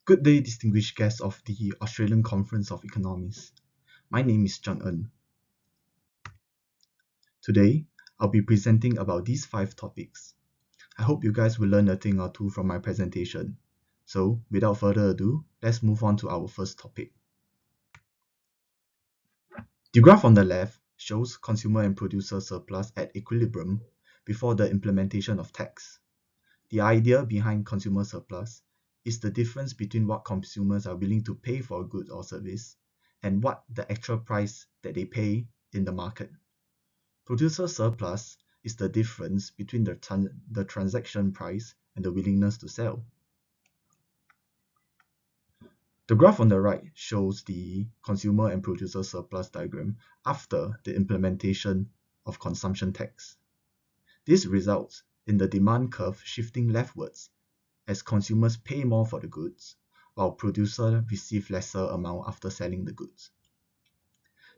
Good day, distinguished guests of the Australian Conference of Economists. My name is Zheng. Today, I'll be presenting about these 5 topics. I hope you guys will learn a thing or two from my presentation. So, without further ado, let's move on to our first topic. The graph on the left shows consumer and producer surplus at equilibrium before the implementation of tax. The idea behind consumer surplus is the difference between what consumers are willing to pay for a good or service and what the actual price that they pay in the market. Producer surplus is the difference between the transaction price and the willingness to sell. The graph on the right shows the consumer and producer surplus diagram after the implementation of consumption tax. This results in the demand curve shifting leftwards as consumers pay more for the goods, while producers receive lesser amount after selling the goods.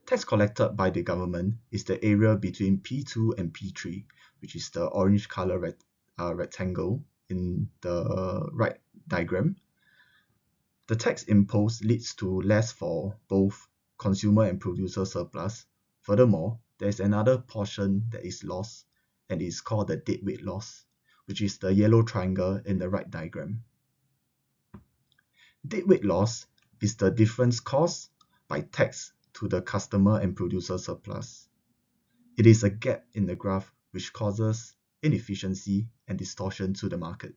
Tax collected by the government is the area between P2 and P3, which is the orange color rectangle in the right diagram. The tax imposed leads to less for both consumer and producer surplus. Furthermore, there is another portion that is lost, and is called the deadweight loss, which is the yellow triangle in the right diagram. Deadweight loss is the difference caused by tax to the customer and producer surplus. It is a gap in the graph which causes inefficiency and distortion to the market.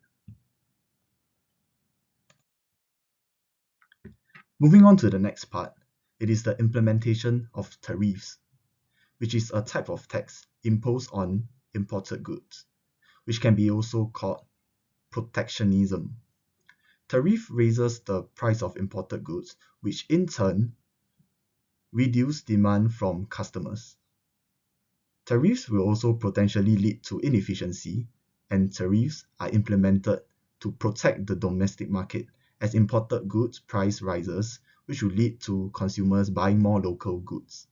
Moving on to the next part, it is the implementation of tariffs, which is a type of tax imposed on imported goods, which can be also called protectionism. Tariff raises the price of imported goods, which in turn reduce demand from customers. Tariffs will also potentially lead to inefficiency, and tariffs are implemented to protect the domestic market as imported goods price rises, which will lead to consumers buying more local goods.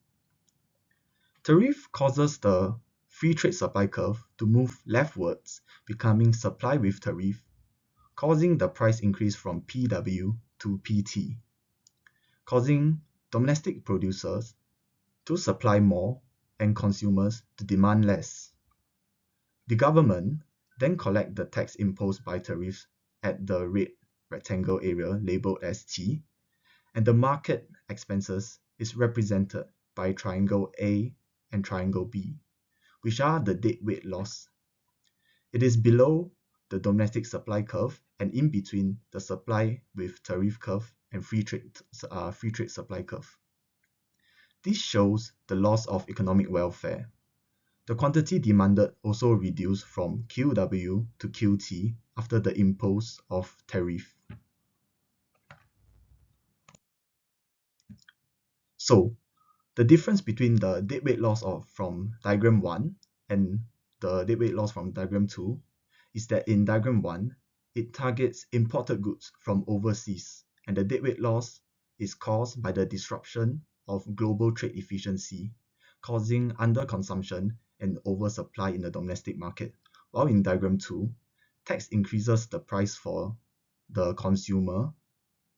Tariff causes the free trade supply curve to move leftwards, becoming supply with tariff, causing the price increase from PW to PT, causing domestic producers to supply more and consumers to demand less. The government then collect the tax imposed by tariffs at the red rectangle area labeled as T, and the market expenses is represented by triangle A and triangle B, which are the deadweight loss. It is below the domestic supply curve and in between the supply with tariff curve and free trade supply curve. This shows the loss of economic welfare. The quantity demanded also reduced from QW to QT after the impose of tariff. So, the difference between the deadweight loss from diagram 1 and the deadweight loss from diagram 2 is that in diagram 1, it targets imported goods from overseas, and the deadweight loss is caused by the disruption of global trade efficiency, causing underconsumption and oversupply in the domestic market, while in diagram 2, tax increases the price for the consumer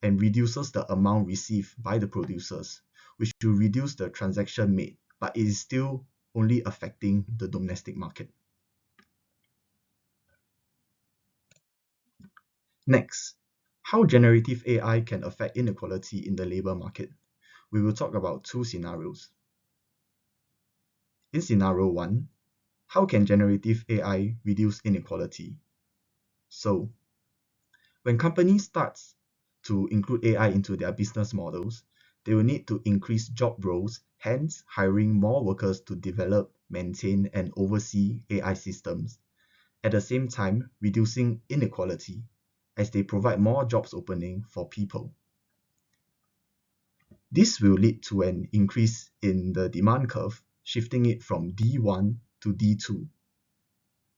and reduces the amount received by the producers, which will reduce the transaction made, but it is still only affecting the domestic market. Next, how generative AI can affect inequality in the labor market. We will talk about 2 scenarios. In scenario 1, how can generative AI reduce inequality? So, when companies start to include AI into their business models, they will need to increase job roles, hence hiring more workers to develop, maintain, and oversee AI systems, at the same time reducing inequality as they provide more jobs opening for people. This will lead to an increase in the demand curve, shifting it from D1 to D2.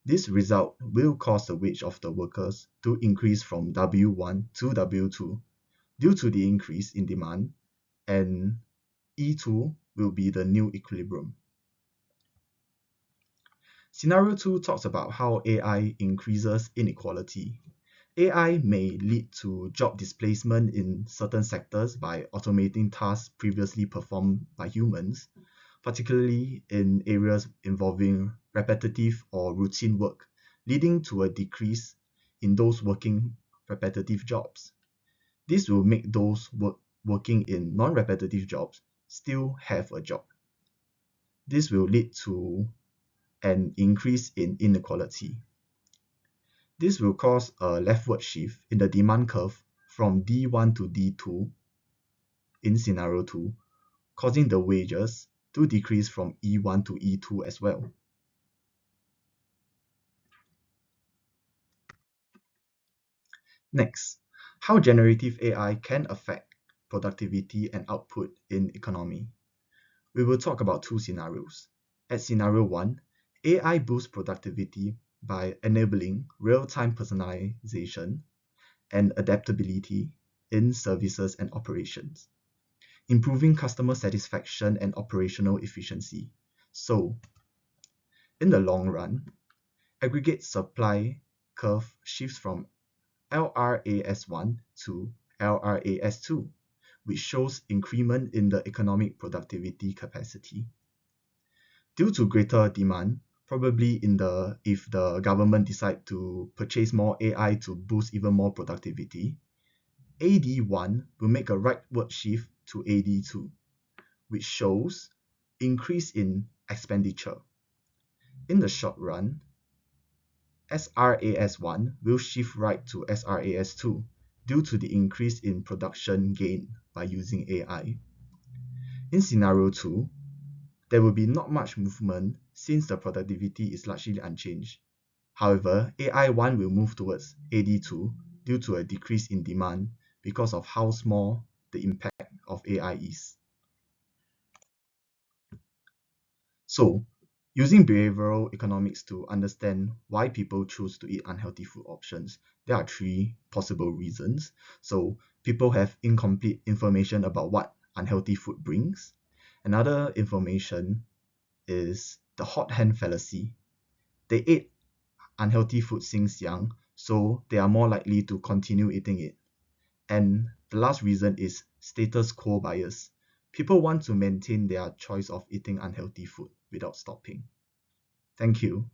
This result will cause the wage of the workers to increase from W1 to W2 due to the increase in demand, and E2 will be the new equilibrium. Scenario 2 talks about how AI increases inequality, AI may lead to job displacement in certain sectors by automating tasks previously performed by humans, particularly in areas involving repetitive or routine work, leading to a decrease in those working repetitive jobs. This will make those working in non-repetitive jobs still have a job. This will lead to an increase in inequality. This will cause a leftward shift in the demand curve from D1 to D2 in scenario 2, causing the wages to decrease from E1 to E2 as well. Next, how generative AI can affect productivity and output in economy. We will talk about two scenarios. At scenario 1, AI boosts productivity by enabling real-time personalization and adaptability in services and operations, improving customer satisfaction and operational efficiency. So, in the long run, aggregate supply curve shifts from LRAS1 to LRAS2, which shows increment in the economic productivity capacity. Due to greater demand, probably if the government decide to purchase more AI to boost even more productivity, AD1 will make a rightward shift to AD2, which shows increase in expenditure. In the short run, SRAS1 will shift right to SRAS2 due to the increase in production gain by using AI. In scenario 2, there will be not much movement since the productivity is largely unchanged. However, AI1 will move towards AD2 due to a decrease in demand because of how small the impact of AI is. So, using behavioral economics to understand why people choose to eat unhealthy food options, there are three possible reasons. So, people have incomplete information about what unhealthy food brings. Another information is the hot hand fallacy. They ate unhealthy food since young, so they are more likely to continue eating it. And the last reason is status quo bias. People want to maintain their choice of eating unhealthy food without stopping. Thank you.